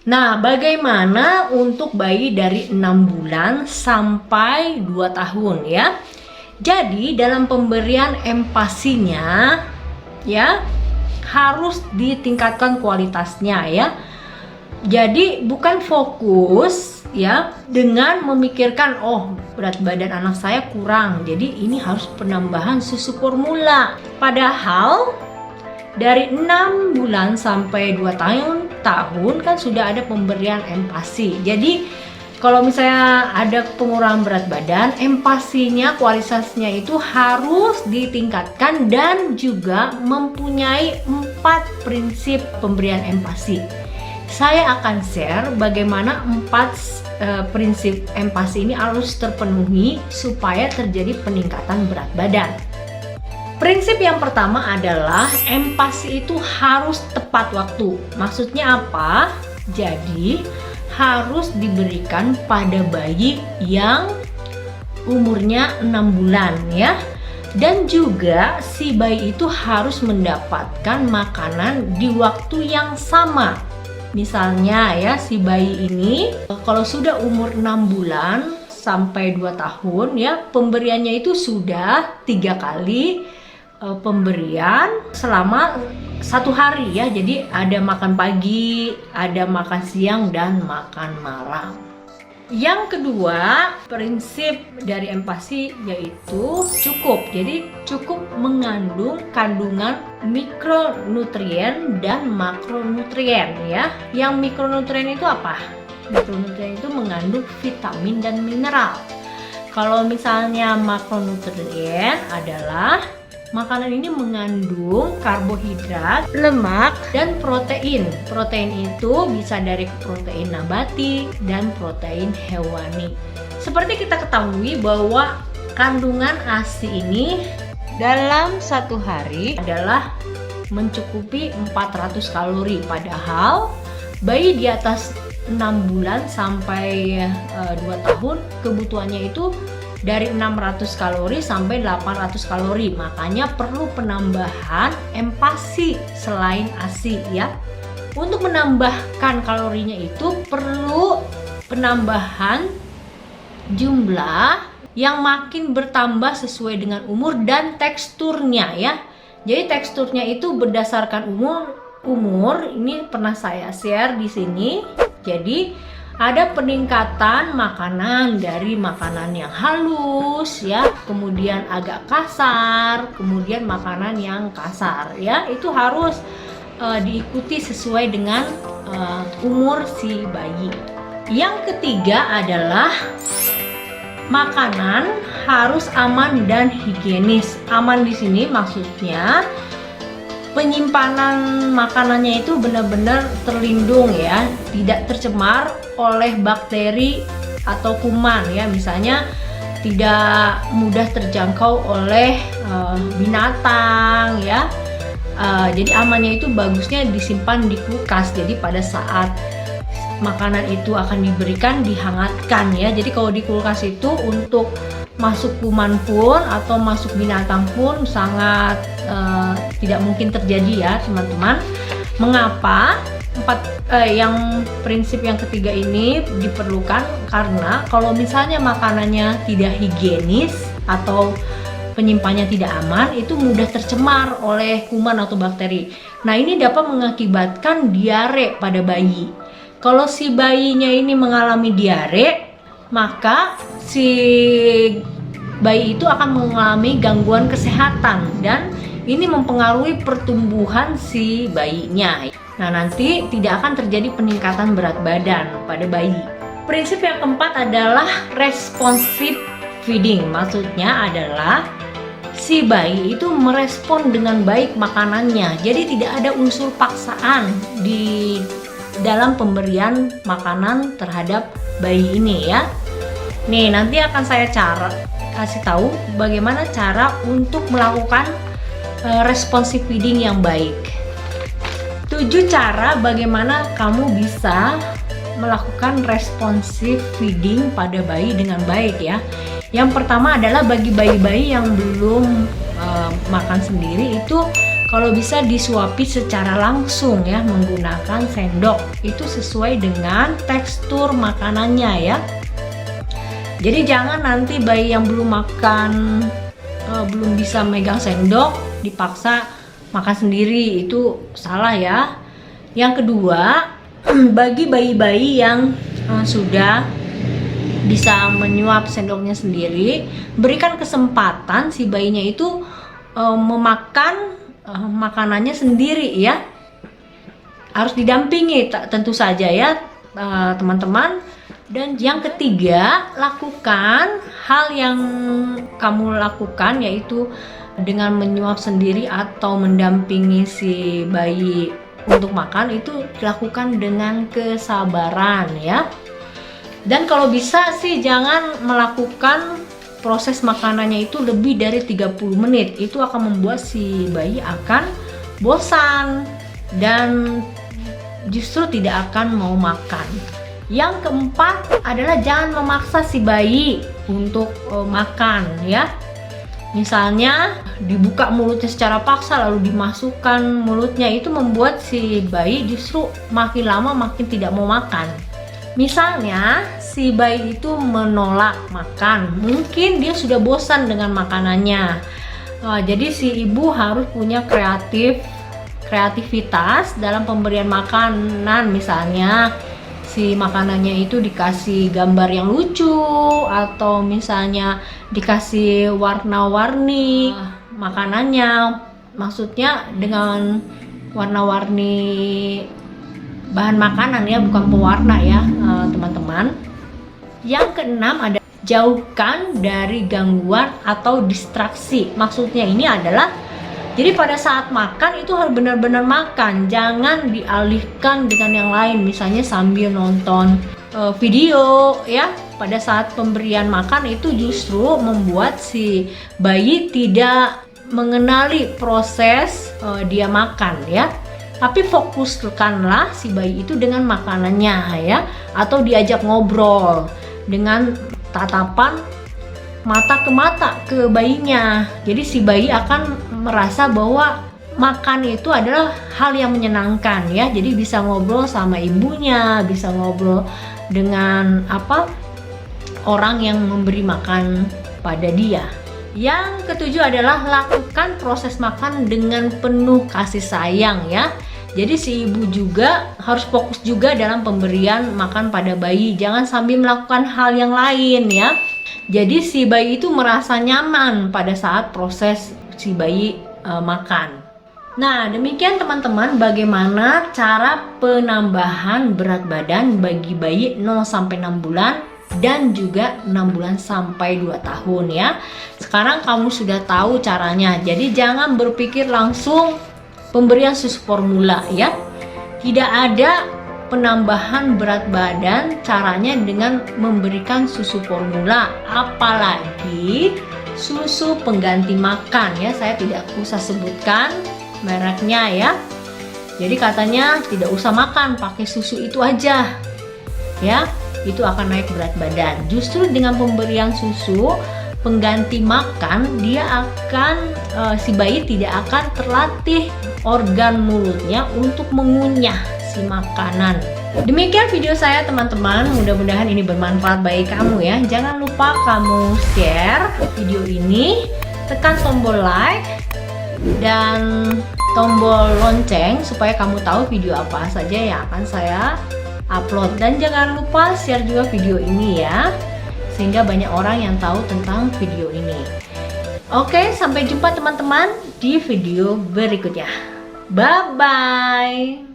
Nah, bagaimana untuk bayi dari 6 bulan sampai 2 tahun ya? Jadi, dalam pemberian empasinya ya harus ditingkatkan kualitasnya ya. Jadi, bukan fokus ya dengan memikirkan oh berat badan anak saya kurang. Jadi, ini harus penambahan susu formula. Padahal dari 6 bulan sampai 2 tahun kan sudah ada pemberian empasi. Jadi kalau misalnya ada pengurangan berat badan, empasinya, kualitasnya itu harus ditingkatkan dan juga mempunyai 4 prinsip pemberian empasi. Saya akan share bagaimana 4 prinsip empasi ini harus terpenuhi supaya terjadi peningkatan berat badan. Prinsip yang pertama adalah empasi itu harus tepat waktu. Maksudnya apa? Jadi harus diberikan pada bayi yang umurnya 6 bulan ya. Dan juga si bayi itu harus mendapatkan makanan di waktu yang sama. Misalnya ya, si bayi ini kalau sudah umur 6 bulan sampai 2 tahun ya, pemberiannya itu sudah 3 kali pemberian selama 1 hari ya. Jadi ada makan pagi, ada makan siang, dan makan malam. Yang kedua, prinsip dari empasi yaitu cukup. Jadi cukup mengandung kandungan mikronutrien dan makronutrien ya. Yang mikronutrien itu apa? Mikronutrien itu mengandung vitamin dan mineral. Kalau misalnya makronutrien adalah makanan ini mengandung karbohidrat, lemak, dan protein. Protein itu bisa dari protein nabati dan protein hewani. Seperti kita ketahui bahwa kandungan ASI ini dalam 1 hari adalah mencukupi 400 kalori. Padahal bayi di atas 6 bulan sampai 2 tahun kebutuhannya itu dari 600 kalori sampai 800 kalori. Makanya perlu penambahan empasi selain ASI ya. Untuk menambahkan kalorinya itu perlu penambahan jumlah yang makin bertambah sesuai dengan umur dan teksturnya ya. Jadi teksturnya itu berdasarkan umur. Ini pernah saya share di sini. Jadi ada peningkatan makanan dari makanan yang halus ya, kemudian agak kasar, kemudian makanan yang kasar ya. Itu harus diikuti sesuai dengan umur si bayi. Yang ketiga adalah makanan harus aman dan higienis. Aman di sini maksudnya penyimpanan makanannya itu benar-benar terlindung ya, tidak tercemar oleh bakteri atau kuman ya. Misalnya tidak mudah terjangkau oleh binatang ya. Jadi amannya itu bagusnya disimpan di kulkas. Jadi pada saat makanan itu akan diberikan dihangatkan ya. Jadi kalau di kulkas itu untuk masuk kuman pun atau masuk binatang pun sangat tidak mungkin terjadi ya teman-teman. Mengapa yang prinsip yang ketiga ini diperlukan? Karena kalau misalnya makanannya tidak higienis atau penyimpannya tidak aman, itu mudah tercemar oleh kuman atau bakteri. Nah, ini dapat mengakibatkan diare pada bayi. Kalau si bayinya ini mengalami diare, maka si bayi itu akan mengalami gangguan kesehatan dan ini mempengaruhi pertumbuhan si bayinya. Nah, nanti tidak akan terjadi peningkatan berat badan pada bayi. Prinsip yang keempat adalah responsive feeding. Maksudnya adalah si bayi itu merespon dengan baik makanannya. Jadi tidak ada unsur paksaan di dalam pemberian makanan terhadap bayi ini ya. Nih, nanti akan saya kasih tahu bagaimana cara untuk melakukan responsive feeding yang baik. 7 cara bagaimana kamu bisa melakukan responsive feeding pada bayi dengan baik ya. Yang pertama adalah bagi bayi-bayi yang belum makan sendiri, itu kalau bisa disuapi secara langsung ya menggunakan sendok. Itu sesuai dengan tekstur makanannya ya. Jadi jangan nanti bayi yang belum makan, belum bisa megang sendok dipaksa makan sendiri, itu salah ya. Yang kedua, bagi bayi-bayi yang sudah bisa menyuap sendoknya sendiri, berikan kesempatan si bayinya itu memakan makanannya sendiri ya. Harus didampingi tentu saja ya teman-teman. Dan yang ketiga, lakukan hal yang kamu lakukan, yaitu dengan menyuap sendiri atau mendampingi si bayi untuk makan, itu dilakukan dengan kesabaran ya. Dan kalau bisa sih jangan melakukan proses makanannya itu lebih dari 30 menit. Itu akan membuat si bayi akan bosan dan justru tidak akan mau makan. Yang keempat adalah jangan memaksa si bayi untuk makan ya. Misalnya dibuka mulutnya secara paksa lalu dimasukkan mulutnya, itu membuat si bayi justru makin lama makin tidak mau makan. Misalnya si bayi itu menolak makan, mungkin dia sudah bosan dengan makanannya. Jadi si ibu harus punya kreativitas dalam pemberian makanan. Misalnya si makanannya itu dikasih gambar yang lucu, atau misalnya dikasih warna-warni makanannya, maksudnya dengan warna-warni bahan makanan ya, bukan pewarna ya teman-teman. Yang keenam ada jauhkan dari gangguan atau distraksi. Maksudnya ini adalah, jadi pada saat makan itu harus benar-benar makan, jangan dialihkan dengan yang lain, misalnya sambil nonton video ya. Pada saat pemberian makan itu justru membuat si bayi tidak mengenali proses dia makan ya. Tapi fokuskanlah si bayi itu dengan makanannya ya, atau diajak ngobrol dengan tatapan mata ke mata ke bayinya. Jadi si bayi akan merasa bahwa makan itu adalah hal yang menyenangkan ya. Jadi bisa ngobrol sama ibunya, bisa ngobrol dengan orang yang memberi makan pada dia. Yang ketujuh adalah lakukan proses makan dengan penuh kasih sayang ya. Jadi si ibu juga harus fokus juga dalam pemberian makan pada bayi. Jangan sambil melakukan hal yang lain ya. Jadi si bayi itu merasa nyaman pada saat proses si bayi makan. Nah, demikian teman-teman bagaimana cara penambahan berat badan bagi bayi 0-6 bulan dan juga 6 bulan sampai 2 tahun ya. Sekarang kamu sudah tahu caranya. Jadi jangan berpikir langsung pemberian susu formula ya. Tidak ada penambahan berat badan caranya dengan memberikan susu formula, apalagi susu pengganti makan ya. Saya tidak usah sebutkan mereknya ya. Jadi katanya tidak usah makan, pakai susu itu aja ya, itu akan naik berat badan. Justru dengan pemberian susu pengganti makan, dia akan si bayi tidak akan terlatih organ mulutnya untuk mengunyah si makanan. Demikian video saya teman-teman, mudah-mudahan ini bermanfaat bagi kamu ya. Jangan lupa kamu share video ini, tekan tombol like dan tombol lonceng supaya kamu tahu video apa saja yang akan saya upload. Dan jangan lupa share juga video ini ya, sehingga banyak orang yang tahu tentang video ini. Oke, sampai jumpa teman-teman di video berikutnya. Bye-bye.